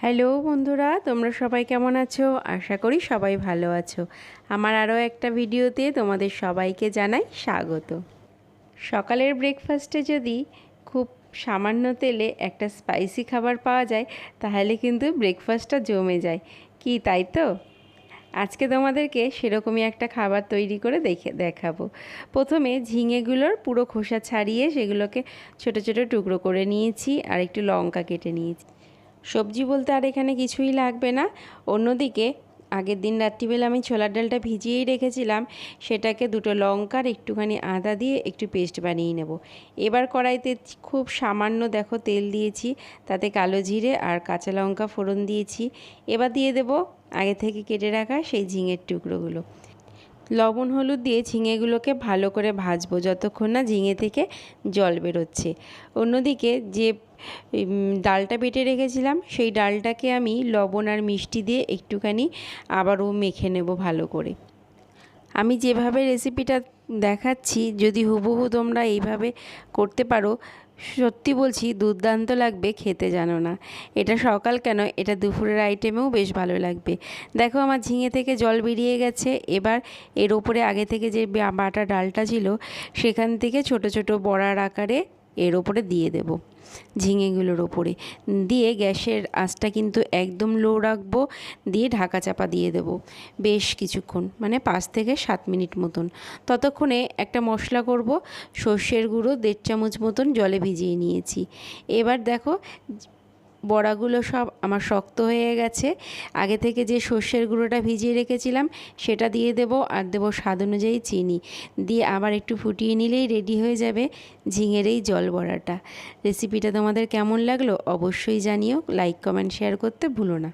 Hello বন্ধুরা, তোমরা সবাই কেমন আছো? আশা করি সবাই ভালো আছো। আমার আরও একটা ভিডিওতে তোমাদের সবাইকে জানাই স্বাগত। সকালের ব্রেকফাস্টে যদি খুব সামান্য তেলে একটা স্পাইসি খাবার পাওয়া যায় তাহলে কিন্তু ব্রেকফাস্টটা জমে যায়, কি তাই তো? আজকে তোমাদেরকে সেরকমই একটা খাবার তৈরি করে দেখাবো। প্রথমে ঝিঙেগুলোর পুরো খোসা ছাড়িয়ে সেগুলোকে ছোট ছোট টুকরো করে নিয়েছি আর একটু লঙ্কা কেটে নিয়েছি। সবজি বলতে আর এখানে কিছুই লাগবে না। অন্যদিকে আগের দিন রাত্রিবেলা আমি ছোলার ডালটা ভিজিয়েই রেখেছিলাম, সেটাকে দুটো লঙ্কার একটুখানি আদা দিয়ে একটু পেস্ট বানিয়ে নেব। এবার কড়াইতে খুব সামান্য দেখো তেল দিয়েছি, তাতে কালো জিরে আর কাঁচা লঙ্কা ফোড়ন দিয়েছি। এবার দিয়ে দেব আগে থেকে কেটে রাখা সেই ঝিঙের টুকরোগুলো। লবণ হলুদ দিয়ে ঝিঙেগুলোকে ভালো করে ভাজবো যতক্ষণ না ঝিঙে থেকে জল বেরোচ্ছে। অন্যদিকে যে ডালটা বেটে রেখেছিলাম সেই ডালটাকে আমি লবণ আর মিষ্টি দিয়ে একটুখানি আবারও মেখে নেব ভালো করে। আমি যেভাবে রেসিপিটা দেখাচ্ছি যদি হুবহু তোমরা এইভাবে করতে পারো, সত্যি বলছি দুর্দান্ত লাগবে খেতে, জানো না। এটা সকাল কেন, এটা দুপুরের আইটেমেও বেশ ভালো লাগবে। দেখো আমার ঝিঙে থেকে জল বেরিয়ে গেছে। এবার এর ওপরে আগে থেকে যে বাটা ডালটা ছিল সেখান থেকে ছোট ছোট বড়ার আকারে এর ওপরে দিয়ে দেব, ঝিঙেগুলোর ওপরে দিয়ে গ্যাসের আঁচটা কিন্তু একদম লো রাখবো। দিয়ে ঢাকা চাপা দিয়ে দেব বেশ কিছুক্ষণ, মানে 5 থেকে 7 মিনিট মতন। ততক্ষণে একটা মশলা করব। সর্ষের গুঁড়ো 1.5 চামচ মতন জলে ভিজিয়ে নিয়েছি। এবার দেখো বড়াগুলো সব আমার শক্ত হয়ে গেছে। আগে থেকে যে সর্ষের গুঁড়োটা ভিজিয়ে রেখেছিলাম সেটা দিয়ে দেব, আর দেবো স্বাদ অনুযায়ী চিনি। দিয়ে আবার একটু ফুটিয়ে নিলেই রেডি হয়ে যাবে ঝিঙের এই জল বড়াটা। রেসিপিটা তোমাদের কেমন লাগলো অবশ্যই জানিও, লাইক কমেন্ট শেয়ার করতে ভুলো না।